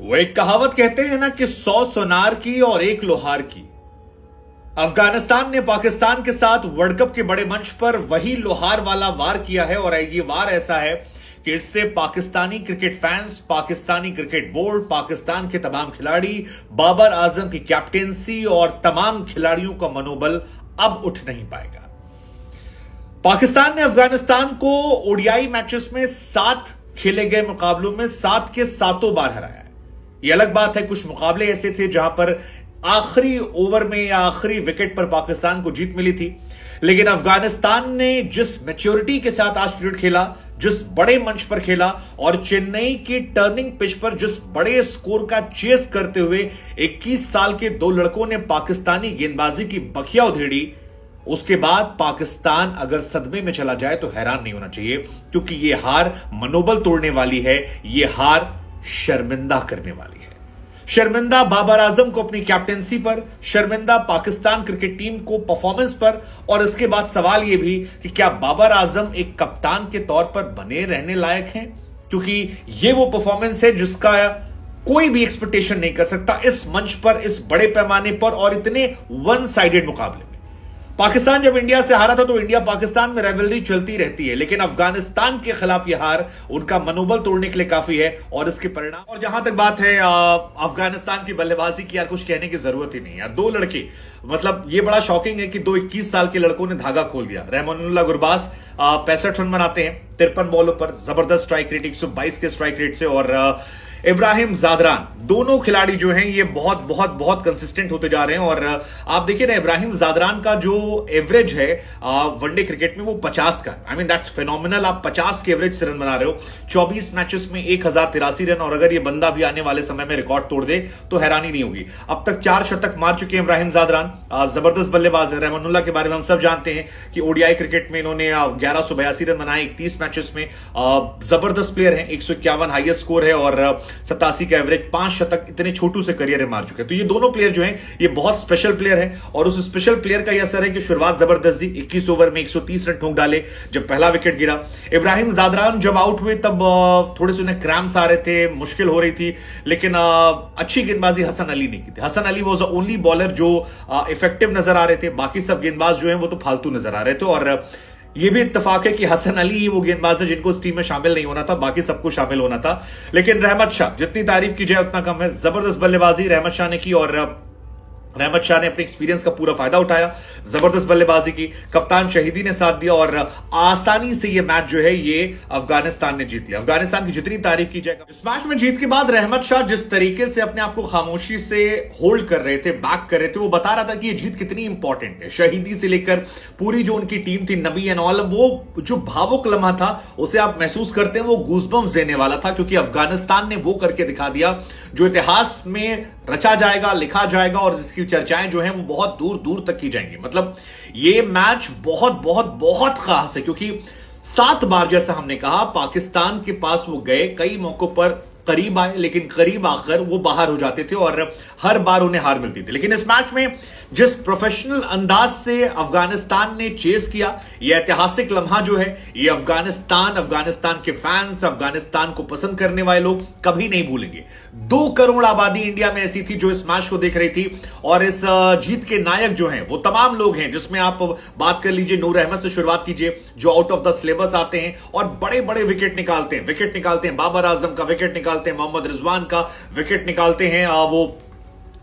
वो एक कहावत कहते हैं ना कि 100 सोनार की और एक लोहार की। अफगानिस्तान ने पाकिस्तान के साथ वर्ल्ड कप के बड़े मंच पर वही लोहार वाला वार किया है और ये वार ऐसा है कि इससे Pakistani cricket fans, Pakistani cricket board, Pakistan के तमाम खिलाड़ी, बाबर आजम की कैप्टेंसी और तमाम खिलाड़ियों का मनोबल अब उठ नहीं पाएगा। पाकिस्तान ने अफगानिस्तान को ओडीआई मैचेस में 7 खेले गए मुकाबलों में 7 के 7 बार हराया है। यह अलग बात है, कुछ मुकाबले ऐसे थे जहां पर आखिरी ओवर में या आखिरी विकेट पर पाकिस्तान को जीत मिली थी, लेकिन अफगानिस्तान ने जिस मैच्योरिटी के साथ आज क्रिकेट खेला, जिस बड़े मंच पर खेला और चेन्नई की टर्निंग पिच पर जिस बड़े स्कोर का चेस करते हुए 21 साल के 2 लड़कों ने पाकिस्तानी गेंदबाजी की बखिया उधेड़ी, उसके बाद पाकिस्तान अगर सदमे में चला जाए तो हैरान नहीं होना चाहिए, क्योंकि यह हार मनोबल तोड़ने वाली है, यह हार शर्मिंदा करने वाली है। शर्मिंदा बाबर आजम को अपनी कैप्टेंसी पर, शर्मिंदा पाकिस्तान क्रिकेट टीम को परफॉर्मेंस पर, और इसके बाद सवाल यह भी कि क्या बाबर आजम एक कप्तान के तौर पर बने रहने लायक हैं, क्योंकि यह वो परफॉर्मेंस है जिसका कोई भी एक्सपेक्टेशन नहीं कर सकता इस मंच पर, इस बड़े पैमाने पर और इतने वन साइडेड मुकाबले में। पाकिस्तान जब इंडिया से हारा था तो इंडिया पाकिस्तान में राइवलरी चलती रहती है, लेकिन अफगानिस्तान के खिलाफ यह हार उनका मनोबल तोड़ने के लिए काफी है और इसके परिणाम। और जहां तक बात है अफगानिस्तान की बल्लेबाजी की, यार कुछ कहने की जरूरत ही नहीं यार। 2 लड़के, मतलब ये बड़ा शॉकिंग है कि 2 21 साल के लड़कों ने धागा खोल दिया। रहमानुल्लाह गुरबाज 65 रन बनाते हैं 53 बॉलों पर, जबरदस्त स्ट्राइक रेट 122 के स्ट्राइक रेट से, और इब्राहिम जादरान, दोनों खिलाड़ी जो हैं ये बहुत बहुत बहुत कंसिस्टेंट होते जा रहे हैं। और आप देखिए ना, इब्राहिम जादरान का जो एवरेज है वनडे क्रिकेट में वो 50 का, आई मीन दैट्स फिनोमिनल। आप 50 के एवरेज से रन बना रहे हो 24 मैचेस में 1083 रन, और अगर ये बंदा भी आने वाले समय में रिकॉर्ड तोड़ दे तो हैरानी नहीं होगी। अब तक 4 शतक मार चुके हैं इब्राहिम जादरान, जबरदस्त बल्लेबाज है। रहमानुल्लाह के बारे में हम सब जानते हैं कि ओडीआई क्रिकेट में इन्होंने 1182 रन बनाए 31 मैचेस में, जबरदस्त प्लेयर है। 151 हाईएस्ट स्कोर है और 87 का एवरेज, 5 शतक इतने छोटू से करियर में मार चुके हैं। तो ये दोनों प्लेयर जो हैं ये बहुत स्पेशल प्लेयर हैं, और उस स्पेशल प्लेयर का यह असर है कि शुरुआत जबरदस्त दी, 21 ओवर में 130 रन ठोक डाले जब पहला विकेट गिरा। इब्राहिम जादरान जब आउट हुए तब थोड़े से उन्हें क्रैम्प्स आ रहे थे, मुश्किल हो रही थी, लेकिन अच्छी गेंदबाजी हसन अली ने की थी। Hasan Ali was the only bowler जो इफेक्टिव नजर आ रहे थे, बाकी सब गेंदबाज जो हैं वो तो फालतू नजर आ रहे थे। और यह भी इत्तेफाक है कि हसन अली ही वो गेंदबाज है जिनको इस टीम में शामिल नहीं होना था, बाकी सबको शामिल होना था। लेकिन रहमत शाह, जितनी तारीफ की जाए उतना कम है। जबरदस्त बल्लेबाजी रहमत शाह ने की और रहमत शाह ने अपने एक्सपीरियंस का पूरा फायदा उठाया, जबरदस्त बल्लेबाजी की, कप्तान शहीदी ने साथ दिया और आसानी से ये मैच जो है ये अफगानिस्तान ने जीत लिया। अफगानिस्तान की जितनी तारीफ की जाए, इस मैच में जीत के बाद रहमत शाह जिस तरीके से अपने आप को खामोशी से होल्ड कर रहे थे, बैक कर रहे थे, वो बता रहा था कि ये जीत कितनी इंपॉर्टेंट है। शहीदी से लेकर पूरी जो उनकी टीम थी, नबी एंड ऑल, वो जो भावुक लम्हा था उसे आप महसूस करते हैं, वो गूज़बम्स देने वाला था, क्योंकि अफगानिस्तान ने वो करके दिखा दिया जो इतिहास में रचा जाएगा, लिखा जाएगा, और जिसकी चर्चाएं जो हैं वो बहुत दूर दूर तक की जाएंगी। मतलब ये मैच बहुत बहुत बहुत खास है, क्योंकि 7 बार, जैसा हमने कहा, पाकिस्तान के पास वो गए, कई मौकों पर करीब आए, लेकिन करीब आकर वो बाहर हो जाते थे और हर बार उन्हें हार मिलती थी। लेकिन इस मैच में जिस प्रोफेशनल अंदाज से अफगानिस्तान ने चेस किया, यह ऐतिहासिक लम्हा जो है, ये अफगानिस्तान के फैंस, अफगानिस्तान को पसंद करने वाले लोग कभी नहीं भूलेंगे। 2 करोड़ आबादी इंडिया में ऐसी थी जो इस मैच को देख रही थी, और इस जीत के नायक जो हैं वो तमाम लोग हैं, जिसमें आप बात कर लीजिए, नूर अहमद से शुरुआत कीजिए जो आउट ऑफ द सिलेबस आते हैं और बड़े बड़े विकेट निकालते हैं। बाबर आजम का विकेट निकालते हैं, मोहम्मद रिजवान का विकेट निकालते हैं, वो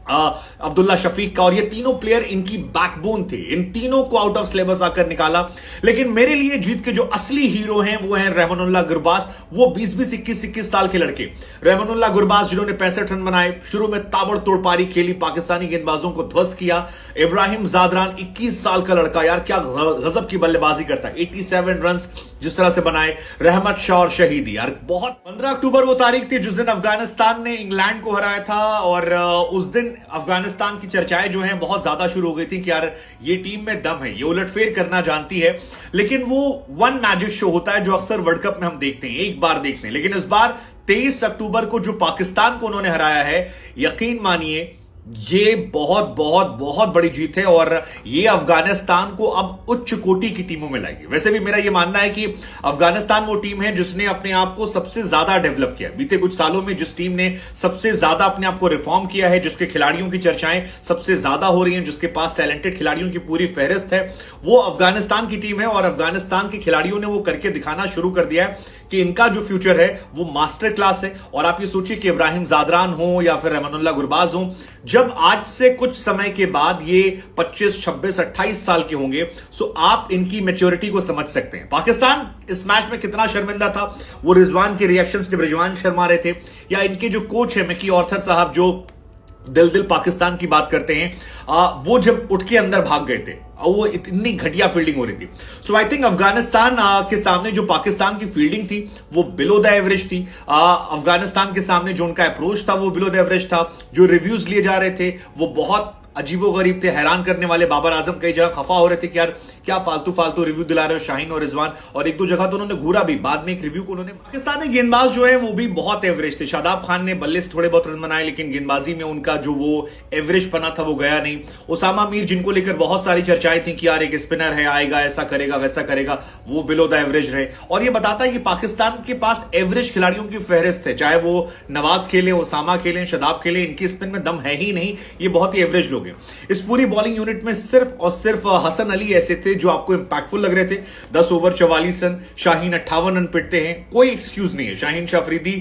अब्दुल्ला शफीक का, और ये तीनों प्लेयर इनकी बैकबोन थे। इन तीनों को आउट ऑफ सिलेबस आकर निकाला। लेकिन मेरे लिए जीत के जो असली हीरो हैं वो हैं रहमानुल्लाह गुरबाज, वो 20-20, 21-21 साल के लड़के। रहमानुल्लाह गुरबाज जिन्होंने 65 रन बनाए, शुरू में ताबड़तोड़ पारी खेली, पाकिस्तानी गेंदबाजों को ध्वस्त किया। इब्राहिम जादरान 21 साल का लड़का, यार क्या गजब की बल्लेबाजी करता है, 87 रन जिस तरह से बनाए। रहमत शाह और शहीदी, यार बहुत। 15 अक्टूबर वो तारीख थी जिस दिन अफगानिस्तान ने इंग्लैंड को हराया था, और उस दिन अफगानिस्तान की चर्चाएं जो हैं बहुत ज्यादा शुरू हो गई थी कि यार ये टीम में दम है, ये उलटफेर करना जानती है। लेकिन वो वन मैजिक शो होता है जो अक्सर वर्ल्ड कप में हम देखते हैं, एक बार देखते हैं। लेकिन इस बार 23 अक्टूबर को जो पाकिस्तान को उन्होंने हराया है, यकीन मानिए ये बहुत बहुत बहुत बड़ी जीत है और ये अफगानिस्तान को अब उच्च कोटि की टीमों में लाएगी। वैसे भी मेरा ये मानना है कि अफगानिस्तान वो टीम है जिसने अपने आप को सबसे ज्यादा डेवलप किया बीते कुछ सालों में, जिस टीम ने सबसे ज्यादा अपने आप को रिफॉर्म किया है, जिसके खिलाड़ियों की चर्चाएं सबसे ज्यादा हो रही हैं, जिसके पास टैलेंटेड खिलाड़ियों की पूरी फहरिस्त है, वो अफगानिस्तान की टीम है। और अफगानिस्तान के खिलाड़ियों ने वो करके दिखाना शुरू कर दिया है कि इनका जो फ्यूचर है वो मास्टर क्लास है। और आप ये सोचिए कि इब्राहिम जादरान हो या फिर रहमानुल्लाह गुरबाज हो, जब आज से कुछ समय के बाद ये 25, 26, 28 साल के होंगे, सो आप इनकी मैच्योरिटी को समझ सकते हैं। पाकिस्तान इस मैच में कितना शर्मिंदा था, वो रिजवान के रिएक्शंस जब रिजवान शर्मा रहे थे, या इनके जो कोच है मिकी ऑर्थर साहब, जो दिल पाकिस्तान की बात करते हैं, वो जब उठ के अंदर भाग गए थे, वो इतनी घटिया फील्डिंग हो रही थी। सो आई थिंक अफगानिस्तान के सामने जो पाकिस्तान की फील्डिंग थी वो बिलो द एवरेज थी। अफगानिस्तान के सामने जो उनका अप्रोच था वो बिलो द एवरेज था। जो रिव्यूज लिए जा रहे थे वो बहुत अजीबोगरीब थे, हैरान करने वाले। बाबर आजम कई जगह खफा हो रहे थे कि यार क्या फालतू फालतू रिव्यू दिला रहे हो शाहीन और रिजवान, और एक दो जगह तो उन्होंने घूरा भी। बाद में एक रिव्यू को उन्होंने, पाकिस्तानी गेंदबाज जो है वो भी बहुत एवरेज थे। शादाब खान ने बल्ले से थोड़े बहुत रन बनाए, लेकिन गेंदबाजी में उनका जो वो एवरेज पना था वो गया नहीं। उसामा मीर, जिनको लेकर बहुत सारी चर्चाएं थी कि यार एक स्पिनर है, आएगा ऐसा करेगा वैसा करेगा, वो बिलो द एवरेज रहे। और ये बताता है कि पाकिस्तान के पास एवरेज खिलाड़ियों की फहरिस्त है, चाहे वो नवाज खेलें, उसामा खेलें, शादाब खेलें, इनकी स्पिन में दम है ही नहीं, ये बहुत ही एवरेज लोग हैं। इस पूरी बॉलिंग यूनिट में सिर्फ और सिर्फ हसन अली ऐसे थे जो आपको इंपैक्टफुल लग रहे थे। 10 ओवर 44 रन, शाहीन 58 रन पिटते हैं, कोई एक्सक्यूज नहीं है। शाहीन अफरीदी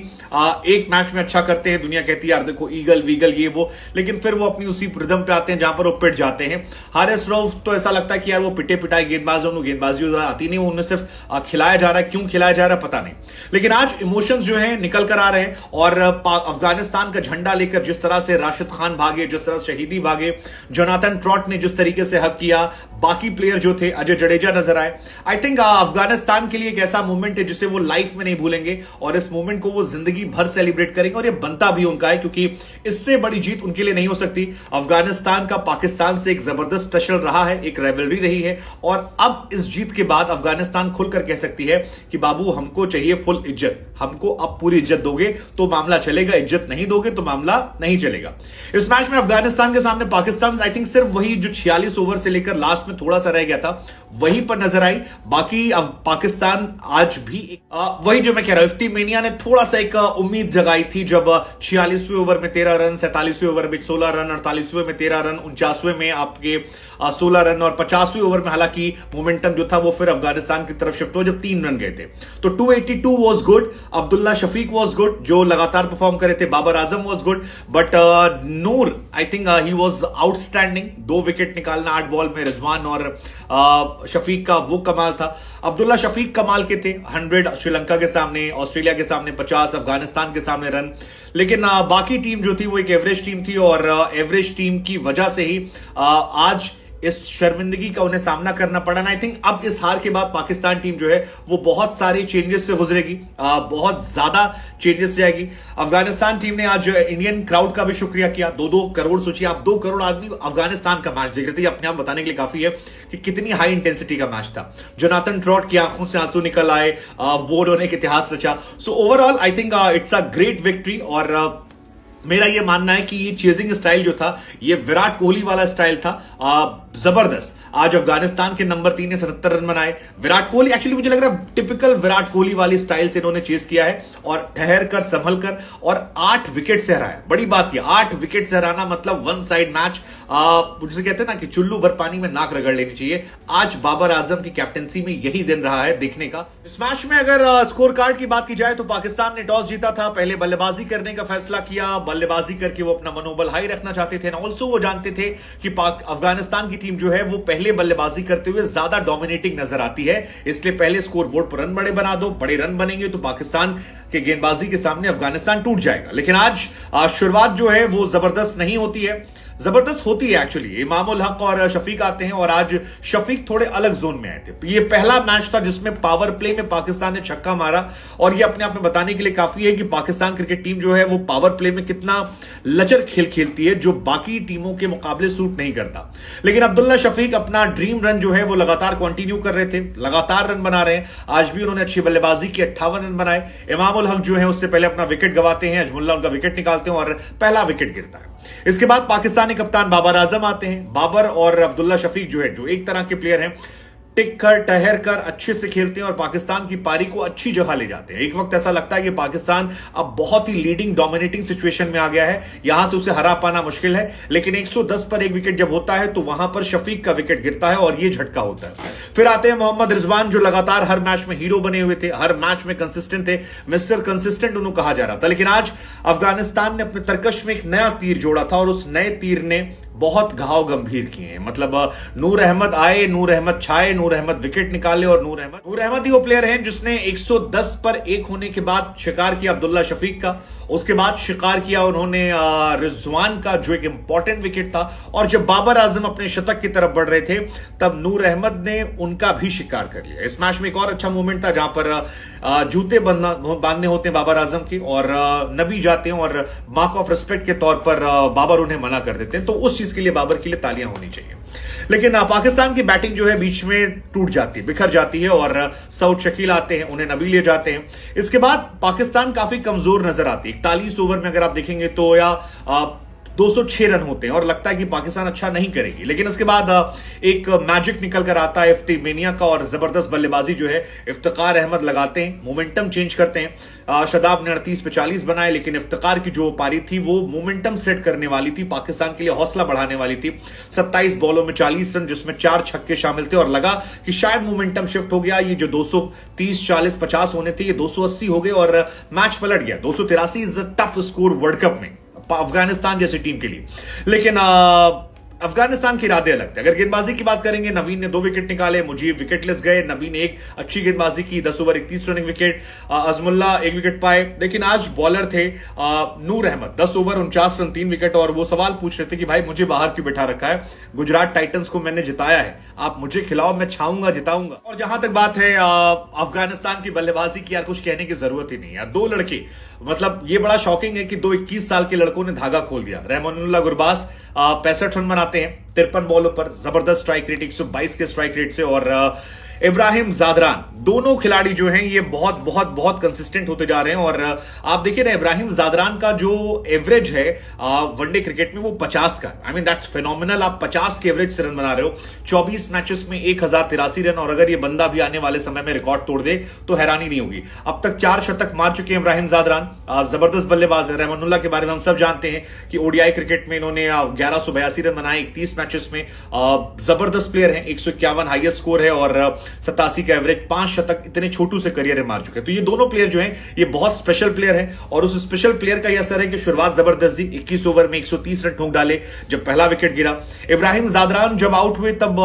एक मैच में अच्छा करते हैं, दुनिया कहती है यार देखो ईगल वीगल ये वो, लेकिन फिर वो अपनी उसी रिदम पे आते हैं जहां पर वो पिट जाते हैं। हारिस रऊफ तो ऐसा लगता है कि यार वो पिटे पिटाए गेंदबाज, उन्हें गेंदबाजी आती नहीं, उन्हें सिर्फ खिलाया जा रहा है। क्यों खिलाया जा रहा है पता नहीं, लेकिन आज इमोशंस जो है निकल कर आ रहे हैं। और अफगानिस्तान का झंडा लेकर जिस तरह से राशिद खान भागे, जिस तरह से शहीदी भागे, जोनाथन ट्रॉट ने जिस तरीके से हक किया, बाकी प्लेयर जो थे, अजय जडेजा नजर आए। आई थिंक अफगानिस्तान के लिए एक ऐसा मूवमेंट है जिसे वो लाइफ में नहीं भूलेंगे, और इस मूवमेंट को वो जिंदगी भर सेलिब्रेट करेंगे। और ये बनता भी उनका है, क्योंकि इससे बड़ी जीत उनके लिए नहीं हो सकती। अफगानिस्तान का पाकिस्तान से एक जबरदस्त टसल रहा है, एक राइवलरी रही है, और अब इस जीत के बाद अफगानिस्तान खुलकर कह सकती है कि बाबू हमको चाहिए फुल इज्जत, हमको अब पूरी इज्जत दोगे तो मामला चलेगा, इज्जत नहीं दोगे तो मामला नहीं चलेगा। इस मैच में अफगानिस्तान के सामने पाकिस्तान आई थिंक सिर्फ वही जो 46 ओवर से लेकर लास्ट में थोड़ा सा रह गया था वहीं पर नजर आई। बाकी अब पाकिस्तान आज भी वही जो मैं कह रहा हूं, इफ्ती मेनिया ने थोड़ा सा एक उम्मीद जगाई थी जब 46वें ओवर में 13 रन, 47वें ओवर में 16 रन, 48वें में 13 रन, 49वें में आपके 16 रन, और 50वें ओवर में हालांकि मोमेंटम जो था वो फिर अफगानिस्तान की तरफ शिफ्ट हो जब 3 रन गए थे। तो 282 was good, Abdullah Shafique was good जो लगातार परफॉर्म करे थे, Babar Azam was good, but Noor I think he was outstanding. 2 wicket निकालना 8 बॉल में रिजवान और शफीक का वो कमाल था। अब्दुल्ला शफीक कमाल के थे, 100 श्रीलंका के सामने, ऑस्ट्रेलिया के सामने 50, अफगानिस्तान के सामने रन, लेकिन बाकी टीम जो थी वो एक एवरेज टीम थी, और एवरेज टीम की वजह से ही आज इस शर्मिंदगी का उन्हें सामना करना पड़ा। आई थिंक अब इस हार के बाद पाकिस्तान टीम जो है वो बहुत सारी चेंजेस से गुजरेगी, बहुत ज्यादा चेंजेस जाएगी। अफगानिस्तान टीम ने आज इंडियन क्राउड का भी शुक्रिया किया। 2-2 करोड़, सोचिए आप 2 करोड़ आदमी अफगानिस्तान का मैच देख रहे थे, अपने आप बताने के लिए काफी है कि कितनी हाई इंटेंसिटी का मैच था। जोनाथन ट्रॉट की आंखों से आंसू निकल आए, वो उन्होंने एक इतिहास रचा। So overall I think it's a great victory, और मेरा यह मानना है कि ये चेजिंग स्टाइल जो था ये विराट कोहली वाला स्टाइल था, जबरदस्त। आज अफगानिस्तान के नंबर 3 ने 77 रन बनाए। विराट कोहली एक्चुअली मुझे लग रहा है टिपिकल विराट कोहली वाली स्टाइल से इन्होंने चेज किया है, और ठहर कर संभल कर, और 8 विकेट से हराया। बड़ी बात यह 8 विकेट से हराना मतलब वन साइड मैच, जिसे कहते हैं ना कि चुल्लू भर पानी में नाक रगड़ लेनी चाहिए। आज बाबर आजम की कैप्टनसी में यही दिन रहा है देखने का। इस मैच में अगर स्कोर कार्ड की बात की जाए तो पाकिस्तान ने टॉस जीता था, पहले बल्लेबाजी करने का फैसला किया। बल्लेबाजी करके वो अपना मनोबल हाई रखना चाहते थे, ऑल्सो वो जानते थे कि अफगानिस्तान की टीम जो है वो पहले बल्लेबाजी करते हुए ज्यादा डोमिनेटिंग नजर आती है, इसलिए पहले स्कोर बोर्ड पर रन बड़े बना दो। बड़े रन बनेंगे तो पाकिस्तान के गेंदबाजी के सामने अफगानिस्तान टूट जाएगा। लेकिन आज शुरुआत जो है वो जबरदस्त नहीं होती है, जबरदस्त होती है एक्चुअली। इमामुल हक और शफीक आते हैं, और आज शफीक थोड़े अलग जोन में आए थे। ये पहला मैच था जिसमें पावर प्ले में पाकिस्तान ने छक्का मारा, और ये अपने आप में बताने के लिए काफी है कि पाकिस्तान क्रिकेट टीम जो है वो पावर प्ले में कितना लचर खेल खेलती है, जो बाकी टीमों के मुकाबले सूट नहीं करता। लेकिन अब्दुल्ला शफीक अपना ड्रीम रन जो है वो लगातार कंटिन्यू कर रहे थे, लगातार रन बना रहे हैं। आज भी उन्होंने अच्छी बल्लेबाजी की, 58 रन बनाए। इमामुल हक जो है उससे पहले अपना विकेट गवाते हैं, अजमुल्ला उनका विकेट निकालते हैं और पहला विकेट गिरता है। इसके बाद पाकिस्तानी कप्तान बाबर आजम आते हैं। बाबर और अब्दुल्ला शफीक जो है, जो एक तरह के प्लेयर हैं, टिक कर ठहर कर अच्छे से खेलते हैं और पाकिस्तान की पारी को अच्छी जगह ले जाते हैं। एक वक्त ऐसा लगता है कि पाकिस्तान अब बहुत ही लीडिंग डोमिनेटिंग सिचुएशन में आ गया है, यहां से उसे हरा पाना मुश्किल है, लेकिन 110 पर एक विकेट जब होता है तो वहां पर शफीक का विकेट गिरता है और यह झटका होता है। फिर आते हैं मोहम्मद रिजवान, जो लगातार हर मैच में हीरो बने हुए थे, हर मैच में कंसिस्टेंट थे, मिस्टर कंसिस्टेंट उन्हें कहा जा रहा था। लेकिन आज अफगानिस्तान ने अपने तरकश में एक नया तीर जोड़ा था और उस नए तीर ने बहुत घाव गंभीर किए हैं। मतलब नूर अहमद आए, नूर अहमद छाए, नूर अहमद विकेट निकाले और नूर अहमद ही वो प्लेयर हैं जिसने 110 पर एक होने के बाद शिकार किया अब्दुल्ला शफीक का, उसके बाद शिकार किया उन्होंने रिजवान का, जो एक इंपॉर्टेंट विकेट था। और जब बाबर आजम अपने शतक की तरफ बढ़ रहे थे तब नूर अहमद ने उनका भी शिकार कर लिया। इस मैच में एक और अच्छा मूवमेंट था जहां पर जूते बांधने होते हैं बाबर आजम के और नबी जाते हैं और मार्क ऑफ रिस्पेक्ट के तौर पर बाबर उन्हें मना कर देते हैं, तो उस चीज के लिए बाबर के लिए तालियां होनी चाहिए। लेकिन पाकिस्तान की बैटिंग जो है बीच में टूट जाती है, बिखर जाती है और सऊद शकील आते हैं, उन्हें नबी ले जाते हैं। इसके बाद पाकिस्तान काफी कमजोर नजर आती है। 41 ओवर में अगर आप देखेंगे तो या 206 रन होते हैं और लगता है कि पाकिस्तान अच्छा नहीं करेगी, लेकिन इसके बाद एक मैजिक निकल कर आता है एफटी मेनिया का और जबरदस्त बल्लेबाजी जो है इफ्तिकार अहमद लगाते हैं, मोमेंटम चेंज करते हैं। शदाब ने 38 पे 40 बनाए, लेकिन इफ्तिकार की जो पारी थी वो मोमेंटम सेट करने वाली थी, पाकिस्तान के लिए हौसला बढ़ाने वाली थी। 27 बॉलों में 40 रन, जिसमें 4 छक्के शामिल थे और लगा कि शायद मोमेंटम शिफ्ट हो गया, ये जो 230 40 50 होने थे ये 280 हो गए और मैच पलट गया। 283 is a tough score world cup में अफगानिस्तान जैसी टीम के लिए, लेकिन अफगानिस्तान के इरादे अलग थे। अगर गेंदबाजी की बात करेंगे, नवीन ने 2 विकेट निकाले, मुजीब विकेटलेस गए, नबी ने एक अच्छी गेंदबाजी की, 10 over 31 running wicket, Azimullah 1 wicket पाए। लेकिन आज बॉलर थे नूर अहमद, 10 ओवर 49 रन 3 विकेट, और वो सवाल पूछ रहे थे कि भाई मुझे बाहर क्यों बैठा रखा है, गुजरात टाइटंस को मैंने जिताया है, आप मुझे खिलाओ, मैं छाऊंगा जिताऊंगा। और जहां तक बात है अफगानिस्तान की बल्लेबाजी की, यार कुछ कहने की जरूरत ही नहीं यार। 2 लड़के, मतलब ये बड़ा शॉकिंग है कि 2 21 साल के लड़कों ने धागा खोल दिया। रहमानुल्लाह गुरबाज 65 रन बनाते हैं 53 बॉलों पर, जबरदस्त स्ट्राइक रेट 122 के स्ट्राइक रेट से, और इब्राहिम जादरान, दोनों खिलाड़ी जो हैं ये बहुत बहुत बहुत कंसिस्टेंट होते जा रहे हैं। और आप देखिए ना, इब्राहिम जादरान का जो एवरेज है वनडे क्रिकेट में वो 50 का, आई मीन दैट्स फिनोमिनल। आप 50 के एवरेज से रन बना रहे हो 24 मैचेस में 1083 रन, और अगर ये बंदा भी आने वाले समय में रिकॉर्ड तोड़ दे तो हैरानी नहीं होगी। अब तक 4 शतक मार चुके हैं इब्राहिम जादरान, जबरदस्त बल्लेबाज है। रहमानुल्लाह के बारे में हम सब जानते हैं कि ओडीआई क्रिकेट में इन्होंने 1182 रन बनाए 31 मैचेस में, जबरदस्त प्लेयर है। 151 हाईएस्ट स्कोर है और 87 का एवरेज, 5 शतक इतने छोटू से करियर में मार चुके हैं। तो ये दोनों प्लेयर जो हैं ये बहुत स्पेशल प्लेयर हैं, और उस स्पेशल प्लेयर का यह असर है कि शुरुआत जबरदस्त दी, 21 ओवर में 130 रन ठोक डाले जब पहला विकेट गिरा। इब्राहिम जादरान जब आउट हुए तब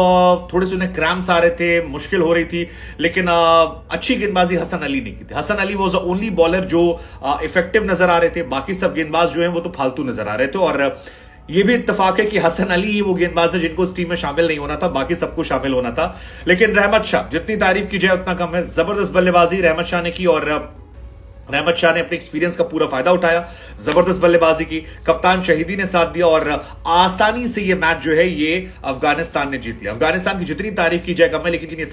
थोड़े से उन्हें क्रैम्प्स आ रहे थे, मुश्किल हो रही थी, लेकिन अच्छी गेंदबाजी हसन अली ने की थी। Hasan Ali was the only bowler जो इफेक्टिव नजर आ रहे थे, बाकी सब गेंदबाज जो हैं वो तो फालतू नजर आ रहे थे। और ये भी इत्तेफाक है कि हसन अली ही वो गेंदबाज है जिनको इस टीम में शामिल नहीं होना था, बाकी सबको शामिल होना था। लेकिन रहमत शाह, जितनी तारीफ की जाए उतना कम है, जबरदस्त बल्लेबाजी रहमत शाह ने की और रहमत शाह ने अपने एक्सपीरियंस का पूरा फायदा उठाया, जबरदस्त बल्लेबाजी की, कप्तान शहीदी ने साथ दिया और आसानी से ये मैच जो है ये अफगानिस्तान ने जीत लिया। अफगानिस्तान की जितनी तारीफ की जाए कम है, लेकिन ये